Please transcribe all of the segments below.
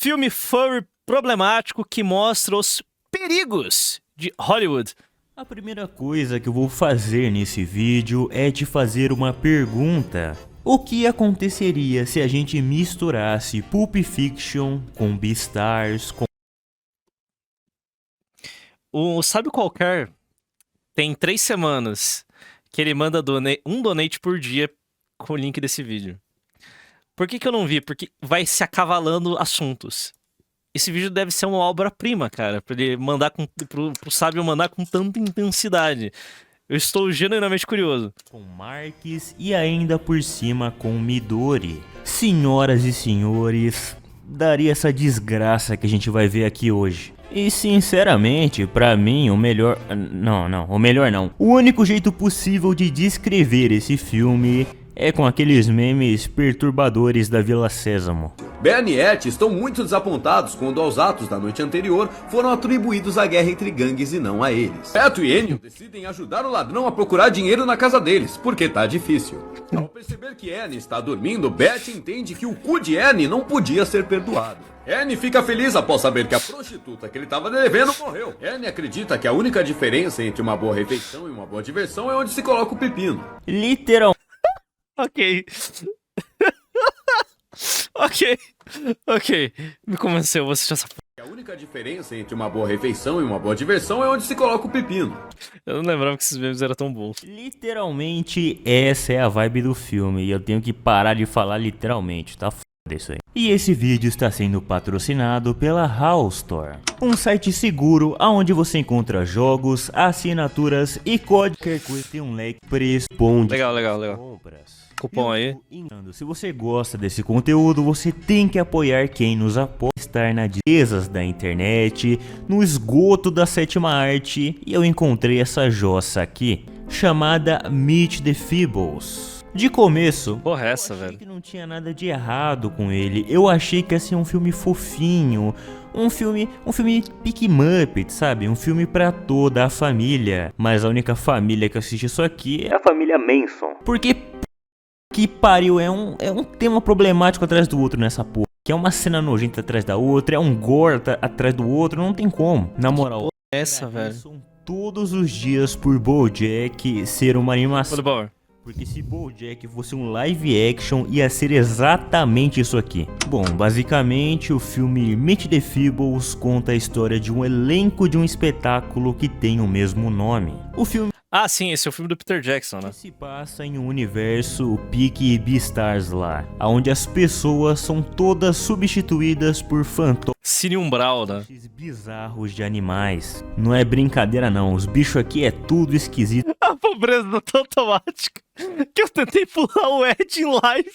Filme furry problemático que mostra os perigos de Hollywood. A primeira coisa que eu vou fazer nesse vídeo é te fazer uma pergunta. O que aconteceria se a gente misturasse Pulp Fiction com Beastars, com... O Sábio Qualquer tem 3 semanas que ele manda um donate por dia com o link desse vídeo. Por que eu não vi? Porque vai se acavalando assuntos. Esse vídeo deve ser uma obra-prima, cara, pra ele mandar pro Sábio mandar com tanta intensidade. Eu estou genuinamente curioso. Com Marques e ainda por cima com Midori. Senhoras e senhores, daria essa desgraça que a gente vai ver aqui hoje. E sinceramente, pra mim, o melhor... Não. O único jeito possível de descrever esse filme é com aqueles memes perturbadores da Vila Sésamo. Ben e Et estão muito desapontados quando aos atos da noite anterior foram atribuídos à guerra entre gangues e não a eles. Beto e Enio decidem ajudar o ladrão a procurar dinheiro na casa deles, porque tá difícil. Ao perceber que Annie está dormindo, Beth entende que o cu de Annie não podia ser perdoado. Annie fica feliz após saber que a prostituta que ele estava devendo morreu. Annie acredita que a única diferença entre uma boa refeição e uma boa diversão é onde se coloca o pepino. Literal. Ok. Ok. Me convenceu, você já sabe. A única diferença entre uma boa refeição e uma boa diversão é onde se coloca o pepino. Eu não lembrava que esses memes eram tão bons. Literalmente, essa é a vibe do filme. E eu tenho que parar de falar literalmente, tá foda isso aí. E esse vídeo está sendo patrocinado pela HAL Store, um site seguro onde você encontra jogos, assinaturas e código. Qualquer coisa tem um leque preço bom de Legal. compras. Cupom aí. Se você gosta desse conteúdo, você tem que apoiar quem nos apoia. Estar nas disas da internet, no esgoto da sétima arte, e eu encontrei essa jossa aqui, chamada Meet the Feebles. De começo, Porra, essa, eu achei velho. que não tinha nada de errado com ele. Eu achei que ia ser um filme fofinho, um filme pique Muppet, sabe? Um filme pra toda a família. Mas a única família que assiste isso aqui é a família Manson. Porque que pariu, é um tema problemático atrás do outro nessa porra. Que é uma cena nojenta atrás da outra, é um gore atrás do outro, não tem como. Na moral, Essa, velho. são todos os dias por BoJack ser uma animação. Tudo bom? Porque se BoJack fosse um live action, ia ser exatamente isso aqui. Bom, basicamente o filme Meet the Feebles conta a história de um elenco de um espetáculo que tem o mesmo nome. O filme Ah, sim, esse é o filme do Peter Jackson, né? se passa em um universo pique Beastars lá, onde as pessoas são todas substituídas por fantoches Cine Umbral, né? bizarros de animais. Não é brincadeira não, os bichos aqui é tudo esquisito. A pobreza não tá automática. Que eu tentei pular o Ed em live.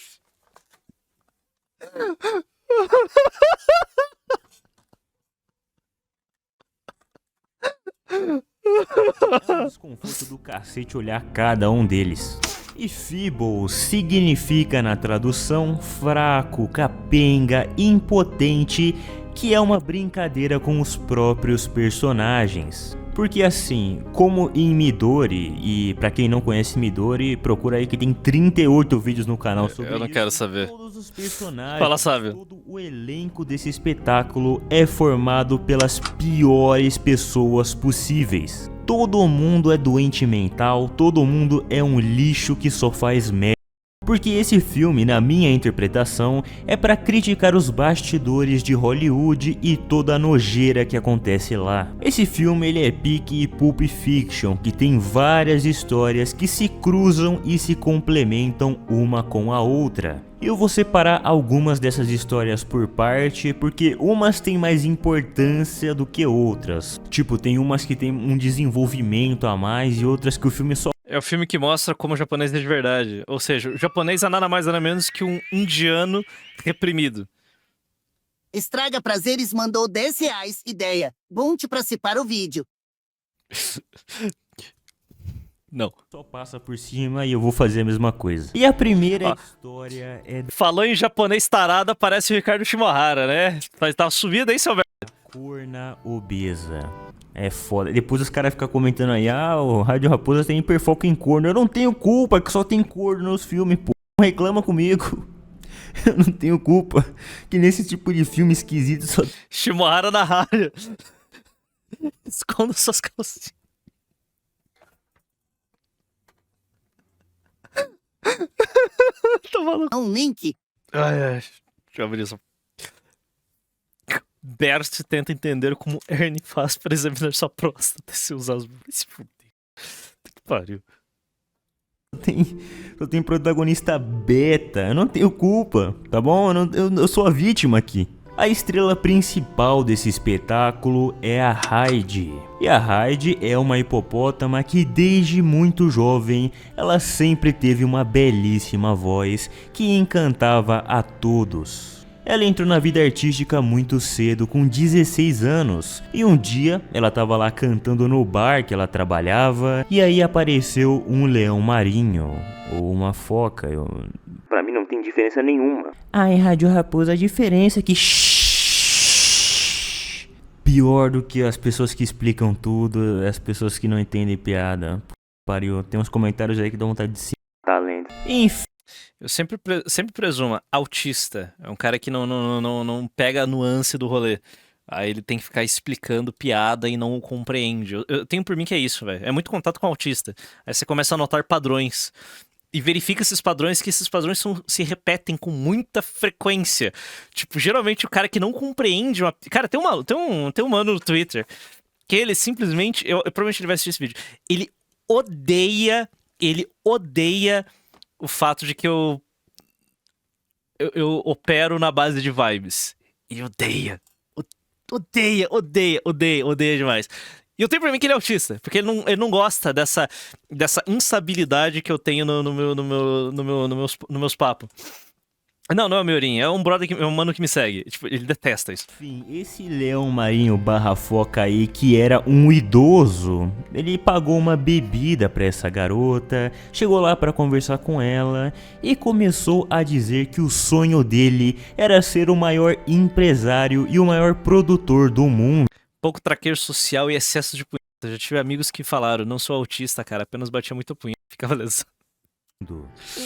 É um desconforto do cacete olhar cada um deles. E Feeble significa na tradução fraco, capenga, impotente, que é uma brincadeira com os próprios personagens. Porque assim, como em Midori, e pra quem não conhece Midori, procura aí que tem 38 vídeos no canal sobre isso. Eu não quero saber. Todos os personagens, Fala, Sábio. todo o elenco desse espetáculo é formado pelas piores pessoas possíveis. Todo mundo é doente mental, todo mundo é um lixo que só faz merda. Porque esse filme, na minha interpretação, é pra criticar os bastidores de Hollywood e toda a nojeira que acontece lá. Esse filme ele é pique Pulp Fiction, que tem várias histórias que se cruzam e se complementam uma com a outra. Eu vou separar algumas dessas histórias por parte, porque umas têm mais importância do que outras. Tipo, tem umas que tem um desenvolvimento a mais e outras que o filme só... É o filme que mostra como o japonês é de verdade. Ou seja, o japonês é nada mais nada menos que um indiano reprimido. Estraga Prazeres mandou R$10. Ideia. Bunte pra se para o vídeo. Não. Só passa por cima e eu vou fazer a mesma coisa. E a primeira história é da Falou em japonês tarada, parece o Ricardo Shimohara, né? Tá subido aí, seu velho. corna obesa. É foda. Depois os caras ficam comentando aí, o Rádio Raposa tem hiperfoco em corno. Eu não tenho culpa que só tem corno nos filmes, pô. Não reclama comigo. Eu não tenho culpa que nesse tipo de filme esquisito só Shimohara na rádio. Esconda suas calcinhas. Tô maluco. Um link. Ai, ai. Deixa eu abrir isso. Bert tenta entender como Ernie faz para examinar sua próstata se usar as... Se fuder. Que pariu. tem protagonista beta. Eu não tenho culpa, tá bom? Eu sou a vítima aqui. A estrela principal desse espetáculo é a Heidi. E a Heidi é uma hipopótama que desde muito jovem, ela sempre teve uma belíssima voz que encantava a todos. Ela entrou na vida artística muito cedo, com 16 anos, e um dia ela estava lá cantando no bar que ela trabalhava, e aí apareceu um leão marinho, ou uma foca, pra mim não tem diferença nenhuma. Ai, Rádio Raposa, a diferença é que... Pior do que as pessoas que explicam tudo, as pessoas que não entendem piada. Pariu, tem uns comentários aí que dão vontade de se... talento. Enfim. Eu sempre presumo, autista. É um cara que não pega a nuance do rolê. Aí ele tem que ficar explicando piada e não compreende. Eu tenho por mim que é isso, velho. É muito contato com autista. Aí você começa a notar padrões. E verifica esses padrões, que esses padrões se repetem com muita frequência. Tipo, geralmente o cara que não compreende uma... Cara, tem um mano no Twitter que ele simplesmente... Eu provavelmente ele vai assistir esse vídeo. Ele odeia o fato de que eu opero na base de vibes. E odeia demais. E eu tenho pra mim que ele é autista, porque ele não gosta dessa instabilidade que eu tenho nos meus papos. Não é o Miorin, é um brother, é um mano que me segue. Tipo, ele detesta isso. Enfim, esse leão marinho barra foca aí, que era um idoso, ele pagou uma bebida pra essa garota, chegou lá pra conversar com ela e começou a dizer que o sonho dele era ser o maior empresário e o maior produtor do mundo. Pouco traqueiro social e excesso de punheta. Eu já tive amigos que falaram, não sou autista, cara, apenas batia muito punheta, ficava lesão.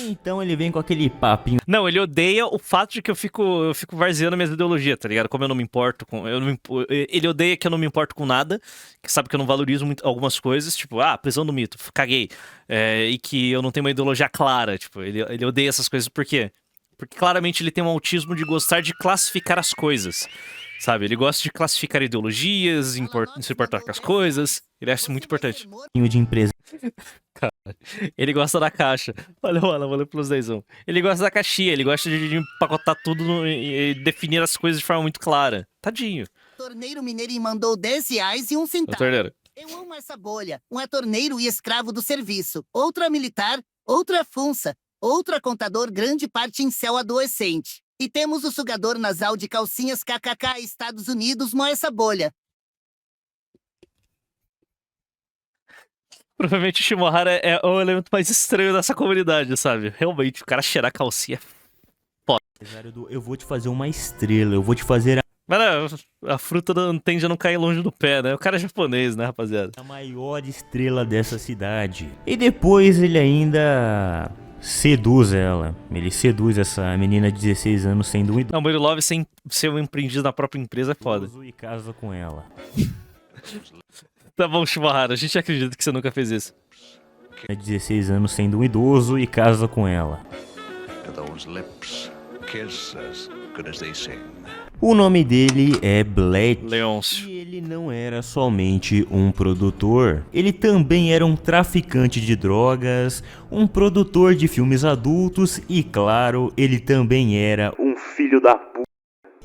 Então ele vem com aquele papinho. Não, ele odeia o fato de que eu fico varzeando minhas ideologias, tá ligado? Como eu não me importo com... Ele odeia que eu não me importo com nada, que sabe que eu não valorizo muito algumas coisas, tipo, prisão do mito, caguei. E que eu não tenho uma ideologia clara, tipo, ele odeia essas coisas, por quê? Porque claramente ele tem um autismo de gostar de classificar as coisas, sabe? Ele gosta de classificar ideologias, se importar com as coisas, ele acha muito importante. De empresa. Cara, ele gosta da caixa. Olha, vou ler pelos 10. Ele gosta da caixinha, ele gosta de empacotar tudo e definir as coisas de forma muito clara. Tadinho. Torneiro Mineirinho mandou R$10,01. Torneiro. Eu amo essa bolha. Um é torneiro e escravo do serviço. Outro é militar, outro é funça. Outro é contador, grande parte em céu adolescente. E temos o sugador nasal de calcinhas KKK Estados Unidos, moe essa bolha. Provavelmente o Shimohara é o elemento mais estranho dessa comunidade, sabe? Realmente, o cara cheirar calcinha é foda. Eu vou te fazer uma estrela, eu vou te fazer Mas a fruta não tende a não cair longe do pé, né? O cara é japonês, né, rapaziada? a maior estrela dessa cidade. E depois ele ainda seduz ela. Ele seduz essa menina de 16 anos sendo um Não, Murilo Love sem ser um empreendido na própria empresa é foda. idoso e casa com ela. Tá bom, Shimohara, a gente acredita que você nunca fez isso. 16 anos sendo um idoso e casa com ela. Those lips kiss as good as they sing. O nome dele é Blet. Leôncio. E ele não era somente um produtor, ele também era um traficante de drogas, um produtor de filmes adultos e, claro, ele também era um filho da puta.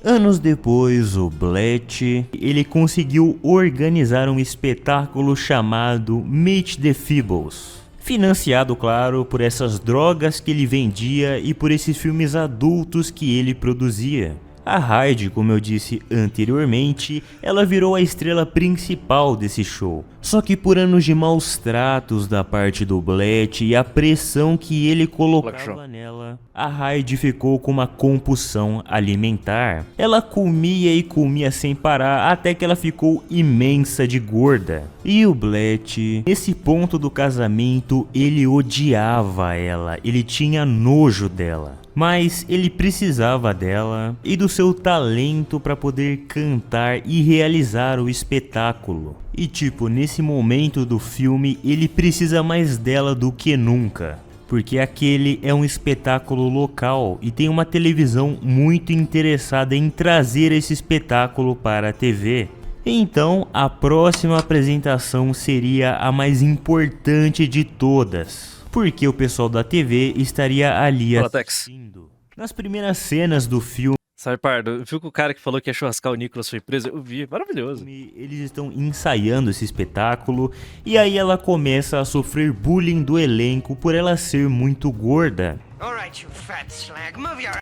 Anos depois, o Blet, ele conseguiu organizar um espetáculo chamado Meet the Feebles. Financiado, claro, por essas drogas que ele vendia e por esses filmes adultos que ele produzia. A Heidi, como eu disse anteriormente, ela virou a estrela principal desse show. Só que por anos de maus tratos da parte do Blet e a pressão que ele colocava nela, a Heidi ficou com uma compulsão alimentar. Ela comia e comia sem parar até que ela ficou imensa de gorda. E o Blet, nesse ponto do casamento, ele odiava ela, ele tinha nojo dela. Mas ele precisava dela e do seu talento para poder cantar e realizar o espetáculo. E tipo, nesse momento do filme, ele precisa mais dela do que nunca. Porque aquele é um espetáculo local e tem uma televisão muito interessada em trazer esse espetáculo para a TV. Então, a próxima apresentação seria a mais importante de todas. Porque o pessoal da TV estaria ali assistindo. Nas primeiras cenas do filme... Sabe, Pardo, viu que o cara que falou que ia churrascar o Nicolas foi preso? Eu vi, maravilhoso. Eles estão ensaiando esse espetáculo e aí ela começa a sofrer bullying do elenco por ela ser muito gorda. Alright, you fat slag, move your...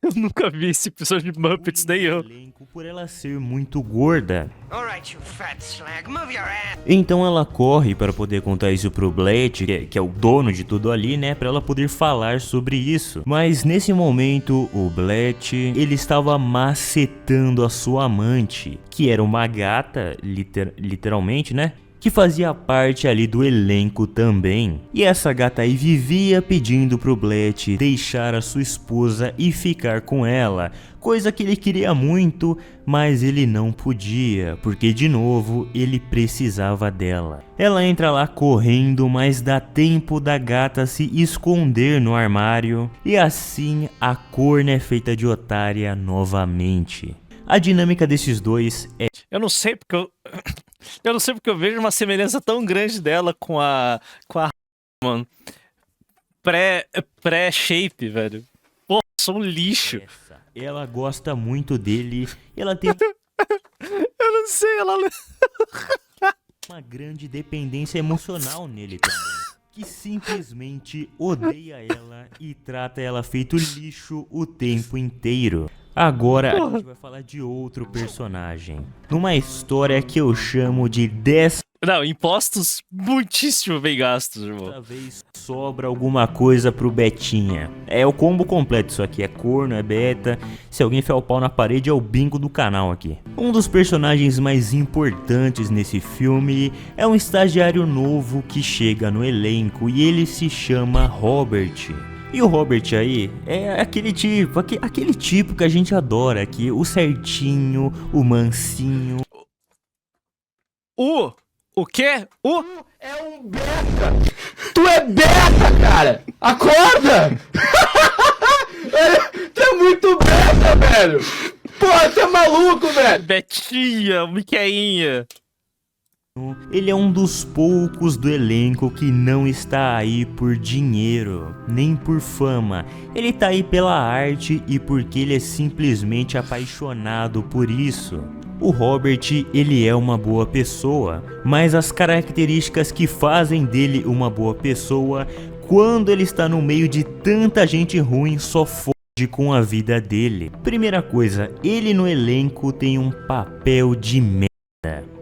Eu nunca vi esse episódio de Muppets, nem eu. Por ela ser muito gorda. Alright, you fat slag, move your ass. Então ela corre para poder contar isso pro Blet, que é o dono de tudo ali, né, para ela poder falar sobre isso. Mas nesse momento, o Blet, ele estava macetando a sua amante, que era uma gata, literalmente, né? Que fazia parte ali do elenco também. E essa gata aí vivia pedindo pro Blet deixar a sua esposa e ficar com ela, coisa que ele queria muito, mas ele não podia, porque de novo ele precisava dela. Ela entra lá correndo, mas dá tempo da gata se esconder no armário, e assim a corna é feita de otária novamente. A dinâmica desses dois é... Eu não sei porque eu vejo uma semelhança tão grande dela com a mano. Pré-shape, velho. Pô, sou um lixo. Ela gosta muito dele. Ela tem Eu não sei, ela uma grande dependência emocional nele também. Que simplesmente odeia ela e trata ela feito lixo o tempo inteiro. Agora a gente vai falar de outro personagem. Numa história que eu chamo de 10... Não, impostos muitíssimo bem gastos, irmão. Dessa vez sobra alguma coisa pro Betinha. É o combo completo isso aqui, é corno, é beta. Se alguém enfiar o pau na parede é o bingo do canal aqui. Um dos personagens mais importantes nesse filme é um estagiário novo que chega no elenco e ele se chama Robert. E o Robert aí é aquele tipo que a gente adora aqui, o certinho, o mansinho. O quê? É um beta! Tu é beta, cara! Acorda! Tu é muito beta, velho! Porra, tu é maluco, velho! Betinha, Miqueinha. Ele é um dos poucos do elenco que não está aí por dinheiro, nem por fama. Ele tá aí pela arte e porque ele é simplesmente apaixonado por isso. O Robert, ele é uma boa pessoa, mas as características que fazem dele uma boa pessoa, quando ele está no meio de tanta gente ruim, só fode com a vida dele. Primeira coisa, ele no elenco tem um papel de merda.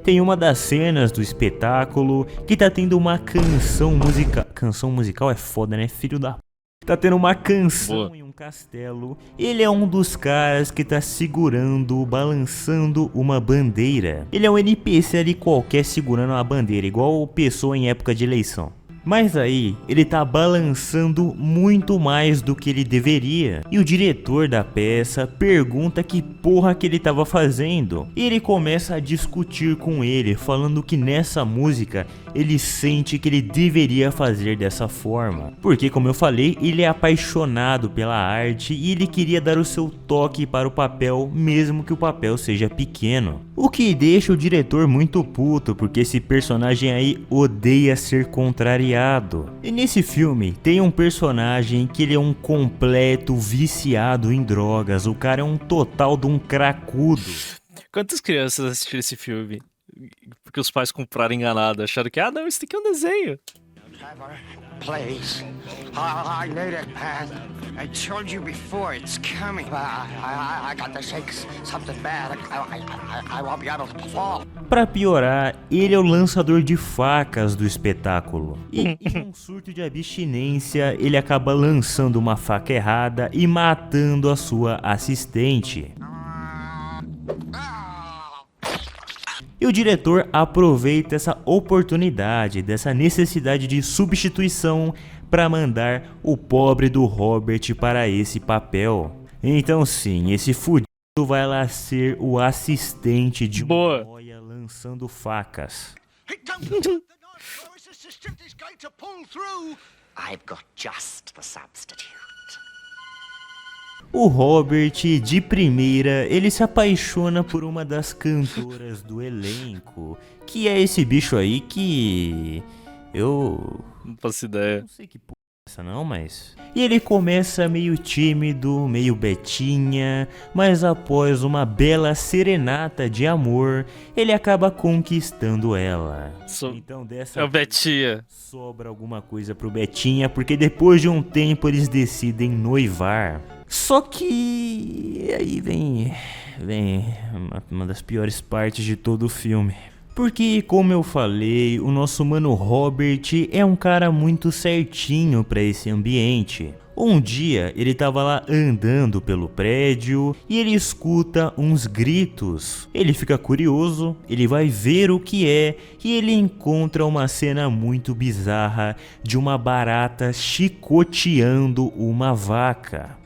Tem uma das cenas do espetáculo que tá tendo uma canção musical. Canção musical é foda, né? Filho da... Tá tendo uma canção em um castelo. Ele é um dos caras que tá segurando, balançando uma bandeira. Ele é um NPC ali qualquer segurando uma bandeira, igual pessoa em época de eleição. Mas aí, ele tá balançando muito mais do que ele deveria. E o diretor da peça pergunta que porra que ele tava fazendo. E ele começa a discutir com ele, falando que nessa música ele sente que ele deveria fazer dessa forma. Porque, como eu falei, ele é apaixonado pela arte e ele queria dar o seu toque para o papel, mesmo que o papel seja pequeno. O que deixa o diretor muito puto, porque esse personagem aí odeia ser contrariado. E nesse filme tem um personagem que ele é um completo viciado em drogas. O cara é um total de um cracudo. Quantas crianças assistiram esse filme? Porque os pais compraram enganado, acharam que, não, isso aqui é um desenho. Place. I need it, I told you before, it's coming. I got the shakes, something bad. I won't be able to perform. Pra piorar, ele é o lançador de facas do espetáculo. E em um surto de abstinência, ele acaba lançando uma faca errada e matando a sua assistente. E o diretor aproveita essa oportunidade, dessa necessidade de substituição para mandar o pobre do Robert para esse papel. Então sim, esse fudido vai lá ser o assistente de uma noia lançando facas. I've got just the substitute. O Robert, de primeira, ele se apaixona por uma das cantoras do elenco, que é esse bicho aí que... Não faço ideia. não sei que porra é essa não, mas... E ele começa meio tímido, meio betinha, mas após uma bela serenata de amor, ele acaba conquistando ela. Então dessa É o Betinha. sobra alguma coisa pro Betinha, porque depois de um tempo eles decidem noivar. Só que aí vem uma das piores partes de todo o filme. Porque, como eu falei, o nosso mano Robert é um cara muito certinho pra esse ambiente. Um dia ele tava lá andando pelo prédio e ele escuta uns gritos. Ele fica curioso, ele vai ver o que é e ele encontra uma cena muito bizarra de uma barata chicoteando uma vaca.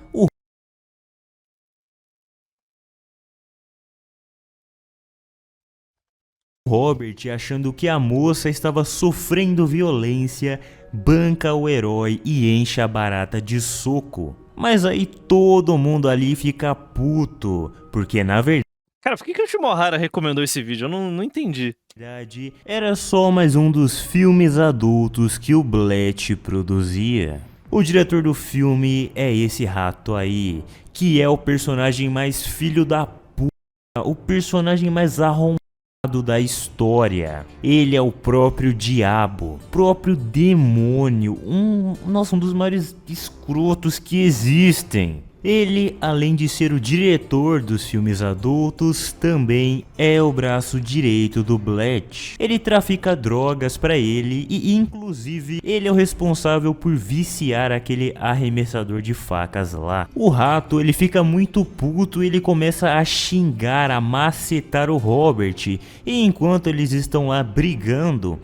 Robert, achando que a moça estava sofrendo violência, banca o herói e enche a barata de soco. Mas aí todo mundo ali fica puto, porque na verdade Cara, por que o Shimohara recomendou esse vídeo? Eu não entendi. era só mais um dos filmes adultos que o Bletch produzia. O diretor do filme é esse rato aí, que é o personagem mais filho da puta, o personagem mais arrombado da história. Ele é o próprio diabo, próprio demônio, um dos maiores escrotos que existem. Ele, além de ser o diretor dos filmes adultos, também é o braço direito do Bletch. Ele trafica drogas pra ele e, inclusive, ele é o responsável por viciar aquele arremessador de facas lá. O rato, ele fica muito puto e ele começa a xingar, a macetar o Robert. E enquanto eles estão lá brigando,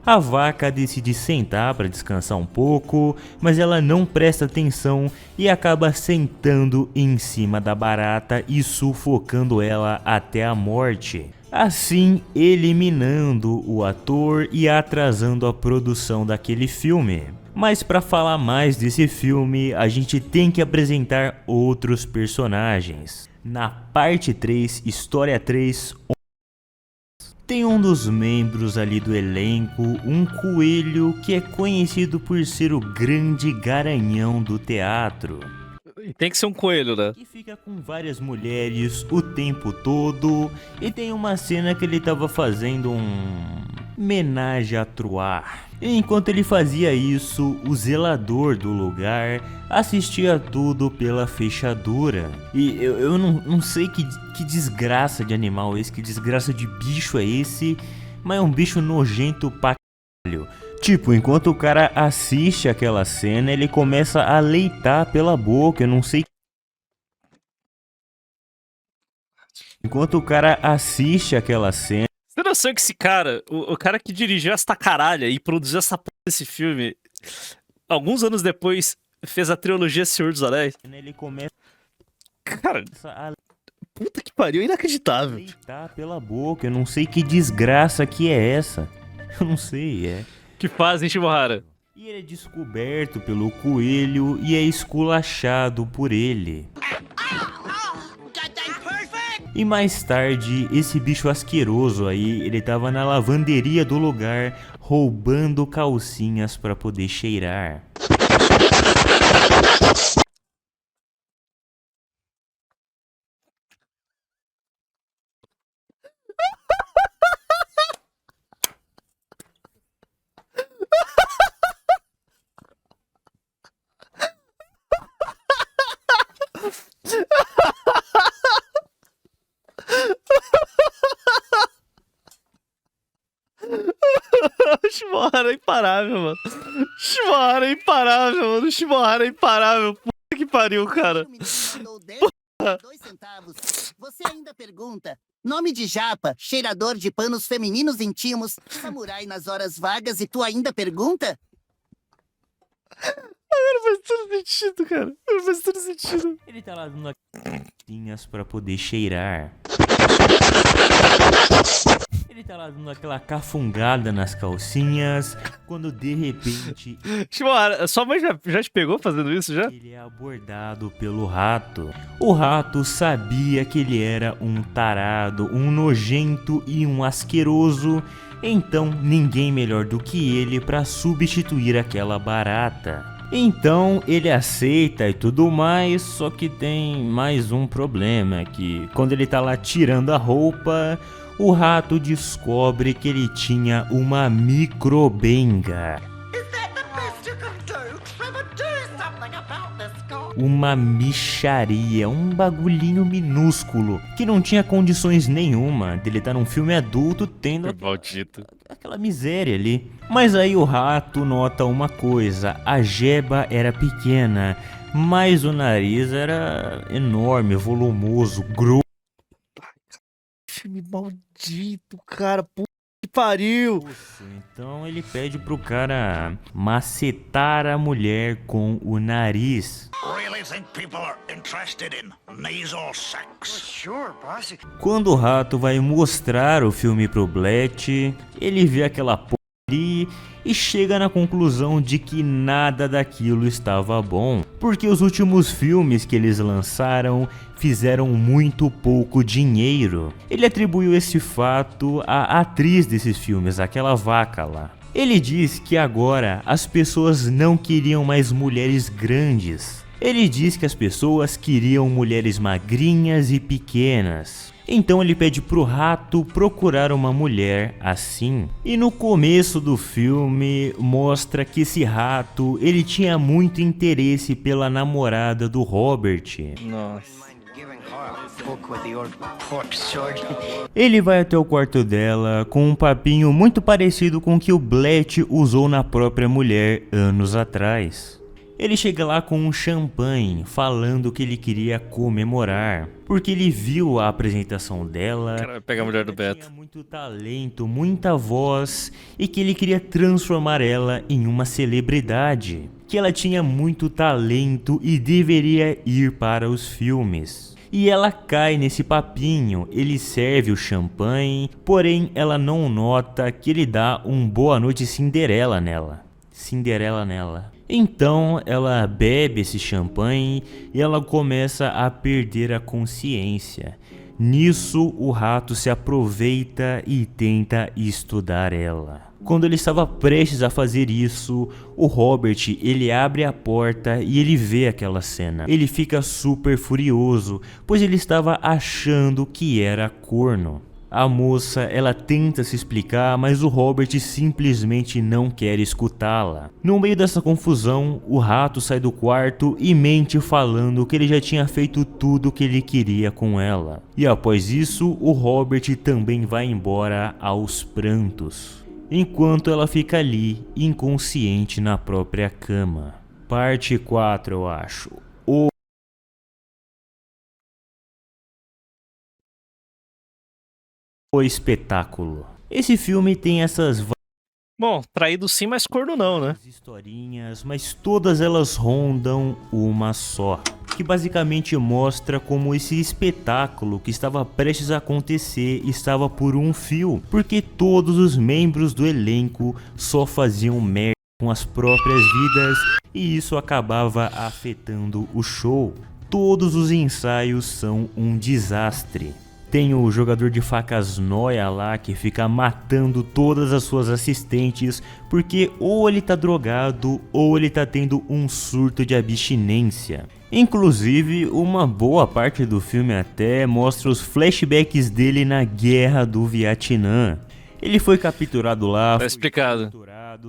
a vaca decide sentar para descansar um pouco, mas ela não presta atenção e acaba sentando em cima da barata e sufocando ela até a morte. Assim, eliminando o ator e atrasando a produção daquele filme. Mas para falar mais desse filme, a gente tem que apresentar outros personagens. Na parte 3, História 3, tem um dos membros ali do elenco, um coelho que é conhecido por ser o grande garanhão do teatro. E tem que ser um coelho, né? Que fica com várias mulheres o tempo todo. E tem uma cena que ele tava fazendo um menage à trois. E enquanto ele fazia isso, o zelador do lugar assistia tudo pela fechadura. E eu não sei que desgraça de animal é esse, que desgraça de bicho é esse, mas é um bicho nojento pra caralho. Tipo, enquanto o cara assiste aquela cena, ele começa a leitar pela boca, eu não sei. Enquanto o cara assiste aquela cena... Você tem noção que esse cara, o cara que dirigiu essa caralha e produziu essa porra desse filme, alguns anos depois, fez a trilogia Senhor dos Anéis? Ele começa Cara, a puta que pariu, inacreditável. leitar pela boca, eu não sei que desgraça que é essa. Eu não sei, Que fazem, Shimohara? E ele é descoberto pelo coelho e é esculachado por ele. E mais tarde, esse bicho asqueroso aí, ele tava na lavanderia do lugar, roubando calcinhas pra poder cheirar. Shimohara é imparável, mano. Shimohara é imparável, mano. Shimohara é imparável. Puta que pariu, cara. Mandou 10,2 centavos. Você ainda pergunta: nome de japa, cheirador de panos femininos íntimos, samurai nas horas vagas, e tu ainda pergunta? Não faz todo sentido, cara. Não faz todo sentido. Ele tá lá dando calcinhas pra poder cheirar. Ele tá lá dando aquela cafungada nas calcinhas, quando de repente Shimohara, sua mãe já te pegou fazendo isso já? ele é abordado pelo rato. O rato sabia que ele era um tarado, um nojento e um asqueroso, então ninguém melhor do que ele para substituir aquela barata. Então ele aceita e tudo mais, só que tem mais um problema, que quando ele tá lá tirando a roupa, o rato descobre que ele tinha uma microbenga. Uma mixaria, um bagulhinho minúsculo, que não tinha condições nenhuma dele estar num filme adulto tendo Maldito. aquela miséria ali. Mas aí o rato nota uma coisa: a jeba era pequena, mas o nariz era enorme, volumoso, grosso. Filme maldito, cara. Puta que pariu. Então ele pede pro cara macetar a mulher com o nariz. Really think people are interested in nasal sex? Sure, boss. Quando o rato vai mostrar o filme pro Blet, ele vê aquela porra ali e chega na conclusão de que nada daquilo estava bom, porque os últimos filmes que eles lançaram fizeram muito pouco dinheiro. Ele atribuiu esse fato à atriz desses filmes, aquela vaca lá. Ele diz que agora as pessoas não queriam mais mulheres grandes. Ele diz que as pessoas queriam mulheres magrinhas e pequenas. Então ele pede pro rato procurar uma mulher assim. E no começo do filme mostra que esse rato, ele tinha muito interesse pela namorada do Robert. Nossa. Giving her a book with the old pork sword. Ele vai até o quarto dela com um papinho muito parecido com o que o Blet usou na própria mulher anos atrás. Ele chega lá com um champanhe, falando que ele queria comemorar, porque ele viu a apresentação dela. O cara vai pegar a mulher do Ela Beto. tinha muito talento, muita voz, e que ele queria transformar ela em uma celebridade. Que ela tinha muito talento e deveria ir para os filmes. E ela cai nesse papinho, ele serve o champanhe, porém ela não nota que ele dá um boa noite Cinderela nela. Então ela bebe esse champanhe e ela começa a perder a consciência. Nisso o rato se aproveita e tenta estudar ela. Quando ele estava prestes a fazer isso, o Robert, ele abre a porta e ele vê aquela cena. Ele fica super furioso, pois ele estava achando que era corno. A moça, ela tenta se explicar, mas o Robert simplesmente não quer escutá-la. No meio dessa confusão, o rato sai do quarto e mente falando que ele já tinha feito tudo o que ele queria com ela. E após isso, o Robert também vai embora aos prantos, enquanto ela fica ali, inconsciente na própria cama. Parte 4, eu acho. O espetáculo. Esse filme tem essas Bom, traído sim, mas corno não, né? historinhas, mas todas elas rondam uma só, que basicamente mostra como esse espetáculo que estava prestes a acontecer estava por um fio, porque todos os membros do elenco só faziam merda com as próprias vidas e isso acabava afetando o show. Todos os ensaios são um desastre. Tem o jogador de facas nóia lá que fica matando todas as suas assistentes porque ou ele tá drogado ou ele tá tendo um surto de abstinência. Inclusive, uma boa parte do filme até mostra os flashbacks dele na guerra do Vietnã. Ele foi capturado lá, Tá explicado.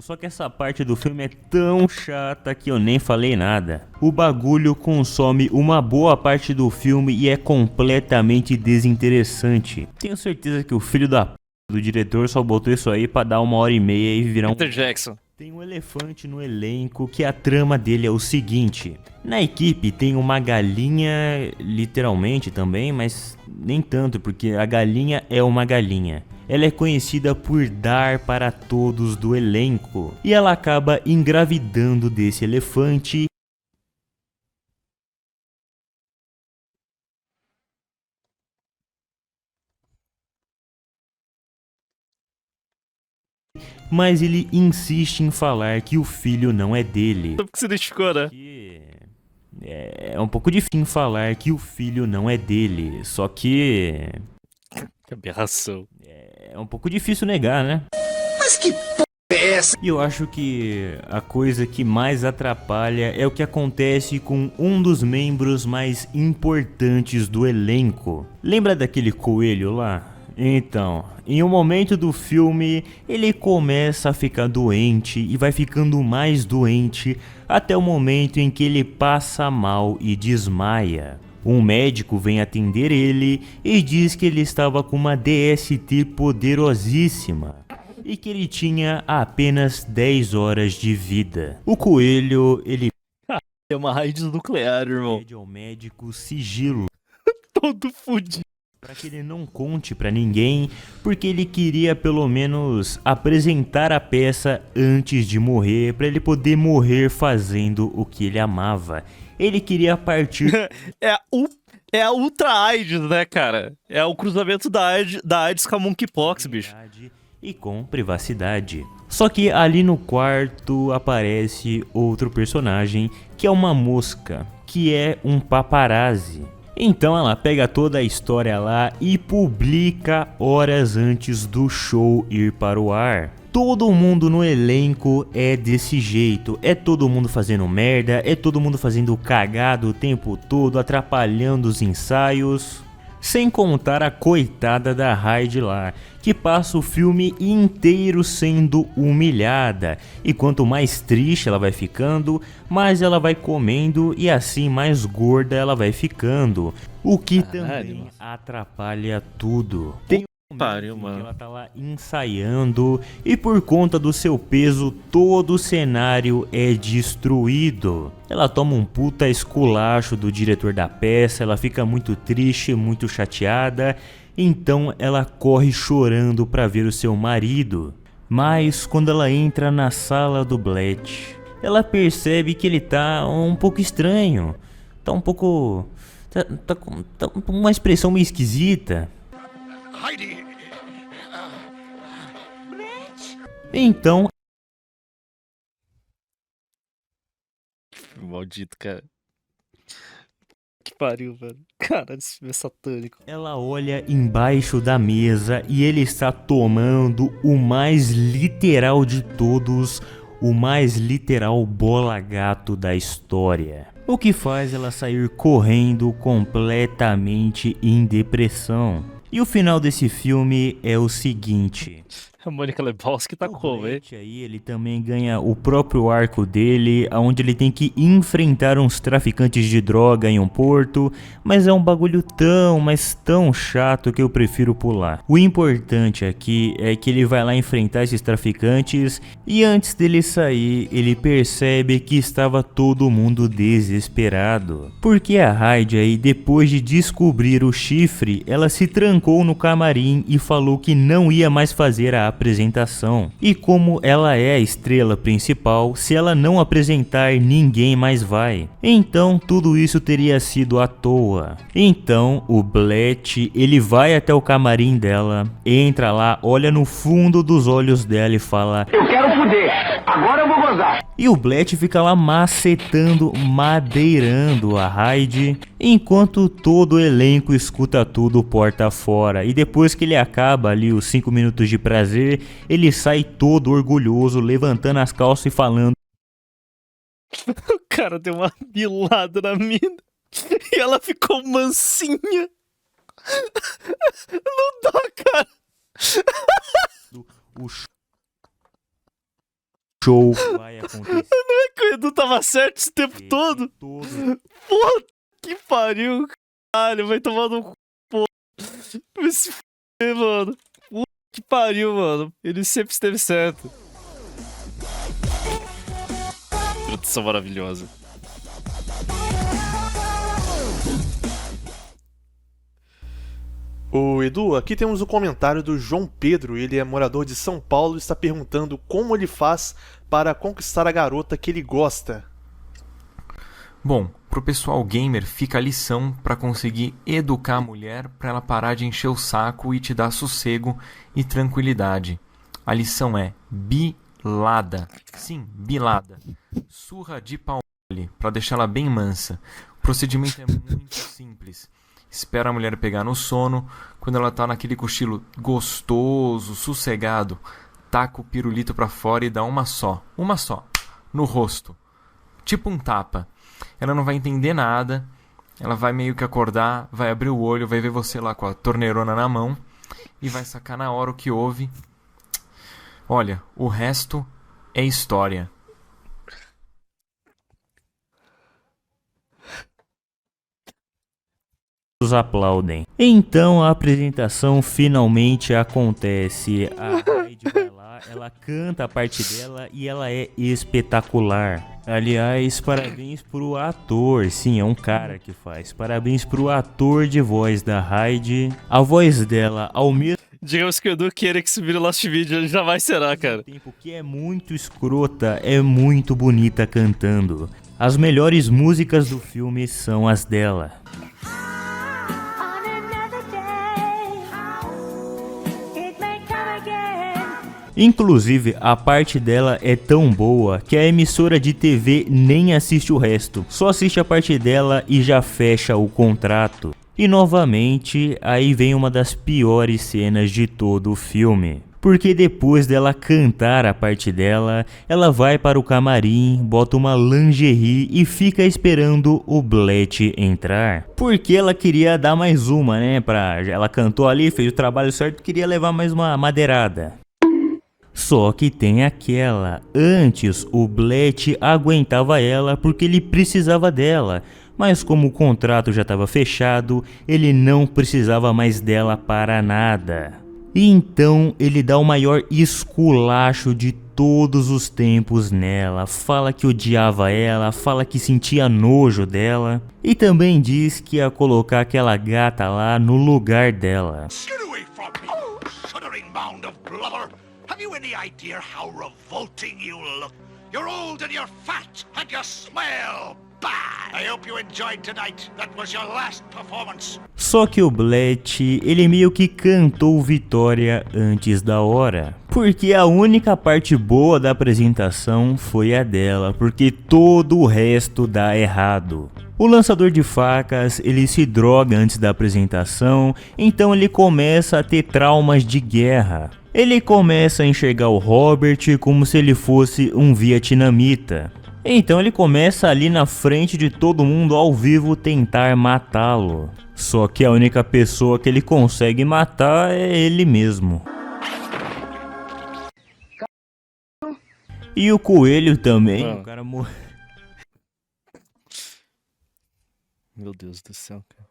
só que essa parte do filme é tão chata que eu nem falei nada. O bagulho consome uma boa parte do filme e é completamente desinteressante. Tenho certeza que o filho da p do diretor só botou isso aí pra dar 1h30 e virar um... Peter Jackson. Tem um elefante no elenco que a trama dele é o seguinte. Na equipe tem uma galinha, literalmente também, mas nem tanto, porque a galinha é uma galinha. Ela é conhecida por dar para todos do elenco. E ela acaba engravidando desse elefante. Mas ele insiste em falar que o filho não é dele. Só porque se identificou, né? É um pouco difícil falar que o filho não é dele, só que... Que aberração. É um pouco difícil negar, né? Mas que p é essa? E eu acho que a coisa que mais atrapalha é o que acontece com um dos membros mais importantes do elenco. Lembra daquele coelho lá? Então, em um momento do filme, ele começa a ficar doente e vai ficando mais doente até o momento em que ele passa mal e desmaia. Um médico vem atender ele e diz que ele estava com uma DST poderosíssima e que ele tinha apenas 10 horas de vida. O coelho, ele É uma raiz nuclear, irmão. pede ao médico sigilo Todo fudido. para que ele não conte para ninguém, porque ele queria pelo menos apresentar a peça antes de morrer, para ele poder morrer fazendo o que ele amava. Ele queria partir É a Ultra AIDS, né, cara? É o cruzamento da AIDS com a Monkeypox, bicho. e com privacidade. Só que ali no quarto aparece outro personagem, que é uma mosca, que é um paparazzi. Então ela pega toda a história lá e publica horas antes do show ir para o ar. Todo mundo no elenco é desse jeito, é todo mundo fazendo merda, é todo mundo fazendo cagada o tempo todo, atrapalhando os ensaios. Sem contar a coitada da Hyde lá, que passa o filme inteiro sendo humilhada. E quanto mais triste ela vai ficando, mais ela vai comendo e assim mais gorda ela vai ficando. O que também atrapalha tudo. Tem Pariu, mano. ela tá lá ensaiando e por conta do seu peso todo o cenário é destruído. Ela toma um puta esculacho do diretor da peça, ela fica muito triste, muito chateada, então ela corre chorando para ver o seu marido. Mas quando ela entra na sala do Bletch, ela percebe que ele tá um pouco estranho, tá um pouco... tá com uma expressão meio esquisita. Heidi! Então Maldito, cara. Que pariu, velho. Cara, esse filme é satânico. ela olha embaixo da mesa e ele está tomando o mais literal de todos, o mais literal bola-gato da história. O que faz ela sair correndo completamente em depressão. E o final desse filme é o seguinte... A Mônica Lebowski tá como, hein? Aí ele também ganha o próprio arco dele, onde ele tem que enfrentar uns traficantes de droga em um porto, mas é um bagulho tão chato que eu prefiro pular. O importante aqui é que ele vai lá enfrentar esses traficantes e antes dele sair, ele percebe que estava todo mundo desesperado. Porque a Hyde aí, depois de descobrir o chifre, ela se trancou no camarim e falou que não ia mais fazer a apresentação. E como ela é a estrela principal, se ela não apresentar, ninguém mais vai. Então tudo isso teria sido à toa. Então o Bletch, ele vai até o camarim dela, entra lá, olha no fundo dos olhos dela e fala: Eu quero fuder, agora eu vou gozar. E o Bletch fica lá macetando, madeirando a Hyde, enquanto todo o elenco escuta tudo porta fora. E depois que ele acaba ali os 5 minutos de prazer, ele sai todo orgulhoso, levantando as calças e falando: O cara deu uma bilada na mina e ela ficou mansinha. Não dá, cara. o show vai acontecer. Não é que o Edu tava certo esse tempo todo? Porra, que pariu, caralho. Vai tomar no cu, porra. Esse f***, mano. Que pariu, mano. Ele sempre esteve certo. Produção maravilhosa. Ô Edu, aqui temos o comentário do João Pedro. Ele é morador de São Paulo e está perguntando como ele faz para conquistar a garota que ele gosta. Bom, pro pessoal gamer fica a lição para conseguir educar a mulher para ela parar de encher o saco e te dar sossego e tranquilidade. A lição é bilada. Sim, bilada. Surra de pau para deixar ela bem mansa. O procedimento é muito simples. Espera a mulher pegar no sono. Quando ela tá naquele cochilo gostoso, sossegado, taca o pirulito pra fora e dá uma só, no rosto. Tipo um tapa. Ela não vai entender nada. Ela vai meio que acordar, vai abrir o olho, vai ver você lá com a torneirona na mão e vai sacar na hora o que houve. Olha, o resto é história. Aplaudem. Então a apresentação finalmente acontece. A Heidi vai lá, ela canta a parte dela e ela é espetacular. Aliás, parabéns pro ator. Sim, é um cara que faz. Parabéns pro ator de voz da Heidi. A voz dela, ao mesmo Digamos que o Edu queira que subir o Lost Video, ele jamais será, cara. tempo que é muito escrota, é muito bonita cantando. As melhores músicas do filme são as dela. Inclusive, a parte dela é tão boa que a emissora de TV nem assiste o resto. Só assiste a parte dela e já fecha o contrato. E novamente, aí vem uma das piores cenas de todo o filme. Porque depois dela cantar a parte dela, ela vai para o camarim, bota uma lingerie e fica esperando o Blet entrar. Porque ela queria dar mais uma, né? Ela cantou ali, fez o trabalho certo, queria levar mais uma madeirada. Só que tem aquela, antes o Blet aguentava ela porque ele precisava dela, mas como o contrato já estava fechado, ele não precisava mais dela para nada. E então ele dá o maior esculacho de todos os tempos nela, fala que odiava ela, fala que sentia nojo dela e também diz que ia colocar aquela gata lá no lugar dela. Get away from me, you shuddering mound of blubber! Have you any idea how revolting you look? You're old and you're fat and you smell bad. I hope you enjoyed tonight. That was your last performance. Só que o Blet, ele meio que cantou vitória antes da hora. Porque a única parte boa da apresentação foi a dela, porque todo o resto dá errado. O lançador de facas, ele se droga antes da apresentação, então ele começa a ter traumas de guerra. Ele começa a enxergar o Robert como se ele fosse um vietnamita. Então ele começa ali na frente de todo mundo ao vivo tentar matá-lo. Só que a única pessoa que ele consegue matar é ele mesmo. E o coelho também, o cara morreu. Meu Deus do céu, cara.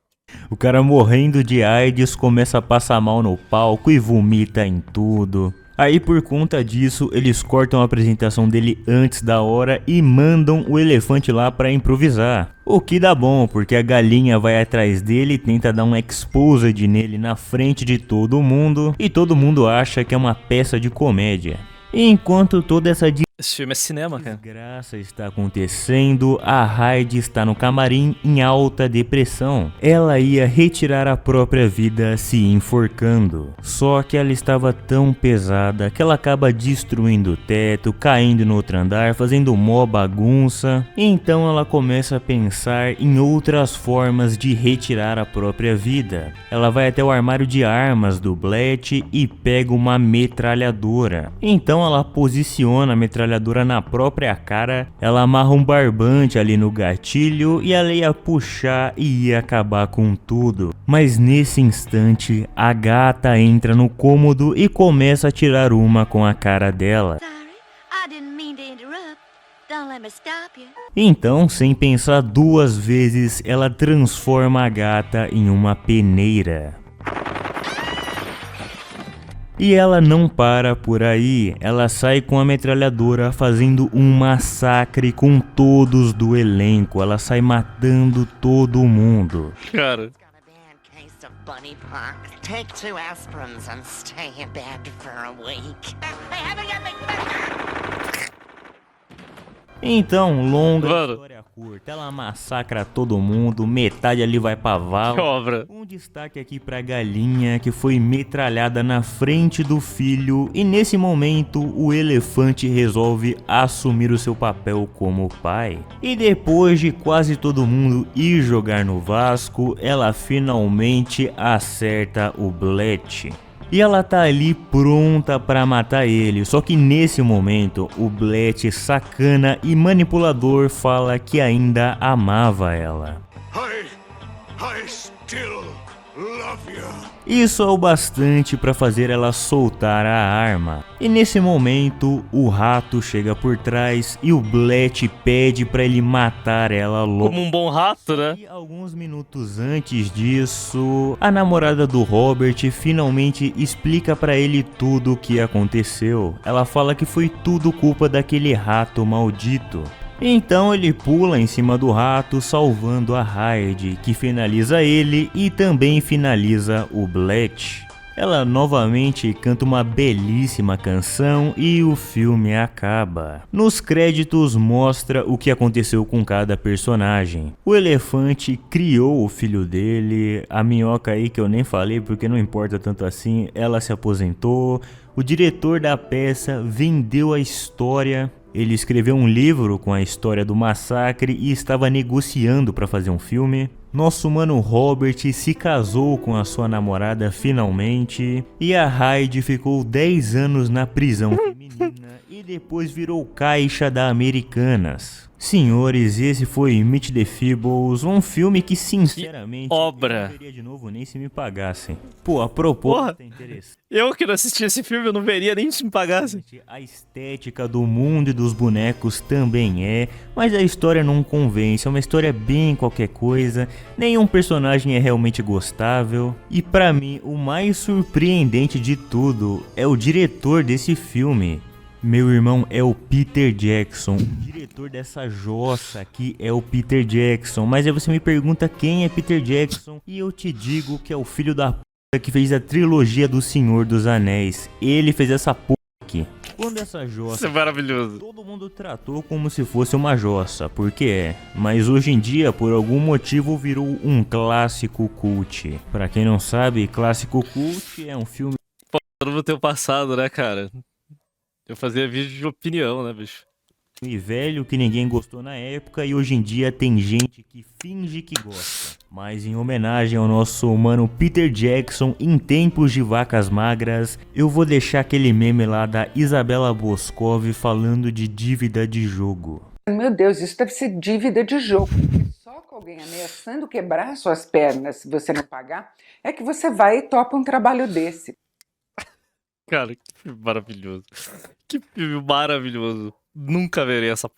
O cara morrendo de AIDS começa a passar mal no palco e vomita em tudo. Aí por conta disso, eles cortam a apresentação dele antes da hora e mandam o elefante lá pra improvisar. O que dá bom, porque a galinha vai atrás dele e tenta dar um exposed nele na frente de todo mundo. E todo mundo acha que é uma peça de comédia. E enquanto toda essa Esse filme é cinema, cara. desgraça está acontecendo, a Heidi está no camarim em alta depressão. Ela ia retirar a própria vida se enforcando. Só que ela estava tão pesada que ela acaba destruindo o teto, caindo no outro andar, fazendo mó bagunça. Então ela começa a pensar em outras formas de retirar a própria vida. Ela vai até o armário de armas do Blet e pega uma metralhadora. Então ela posiciona a metralhadora na própria cara, ela amarra um barbante ali no gatilho e ela ia puxar e ia acabar com tudo. Mas nesse instante, a gata entra no cômodo e começa a tirar uma com a cara dela. Então, sem pensar duas vezes, ela transforma a gata em uma peneira. E ela não para por aí, ela sai com a metralhadora fazendo um massacre com todos do elenco, ela sai matando todo mundo. Cara, Bunny pox. Take 2 aspirins and stay in bed for a week. Então, longa Mano. história curta, ela massacra todo mundo, metade ali vai pra que vala. obra. Um destaque aqui pra galinha que foi metralhada na frente do filho e nesse momento o elefante resolve assumir o seu papel como pai. E depois de quase todo mundo ir jogar no Vasco, ela finalmente acerta o Bletch. E ela tá ali pronta pra matar ele, só que nesse momento o Bletch sacana e manipulador fala que ainda amava ela. I still love you. Isso é o bastante pra fazer ela soltar a arma. E nesse momento o rato chega por trás e o Bletch pede pra ele matar ela logo. Como um bom rato, né? E alguns minutos antes disso, a namorada do Robert finalmente explica pra ele tudo o que aconteceu. Ela fala que foi tudo culpa daquele rato maldito. Então ele pula em cima do rato, salvando a Hyde, que finaliza ele e também finaliza o Bletch. Ela novamente canta uma belíssima canção e o filme acaba. Nos créditos mostra o que aconteceu com cada personagem. O elefante criou o filho dele, a minhoca aí que eu nem falei porque não importa tanto assim, ela se aposentou. O diretor da peça vendeu a história. Ele escreveu um livro com a história do massacre e estava negociando para fazer um filme. Nosso mano Robert se casou com a sua namorada finalmente. E a Hyde ficou 10 anos na prisão feminina e depois virou caixa da Americanas. Senhores, esse foi Meet the Feebles, um filme que sinceramente obra. eu não veria de novo nem se me pagassem. Pô, a proposta é interessante. Eu que não assisti esse filme, eu não veria nem se me pagasse. A estética do mundo e dos bonecos também é, mas a história não convence, é uma história bem qualquer coisa, nenhum personagem é realmente gostável. E pra mim, o mais surpreendente de tudo é o diretor desse filme. Meu irmão, é o Peter Jackson, o diretor dessa jossa aqui é o Peter Jackson. Mas aí você me pergunta quem é Peter Jackson e eu te digo que é o filho da p*** que fez a trilogia do Senhor dos Anéis. Ele fez essa p*** aqui. Quando essa jossa, Isso é maravilhoso. todo mundo tratou como se fosse uma jossa, porque é. Mas hoje em dia, por algum motivo, virou um clássico cult. Pra quem não sabe, clássico cult é um filme... Todo mundo tem o passado, né, cara? Eu fazia vídeo de opinião, né, bicho? E velho que ninguém gostou na época e hoje em dia tem gente que finge que gosta. Mas em homenagem ao nosso mano Peter Jackson em tempos de vacas magras, eu vou deixar aquele meme lá da Isabela Boscov falando de dívida de jogo. Meu Deus, isso deve ser dívida de jogo. Só com alguém ameaçando quebrar suas pernas se você não pagar, é que você vai e topa um trabalho desse. Cara, que filme maravilhoso. Que filme maravilhoso. Nunca verei essa porra.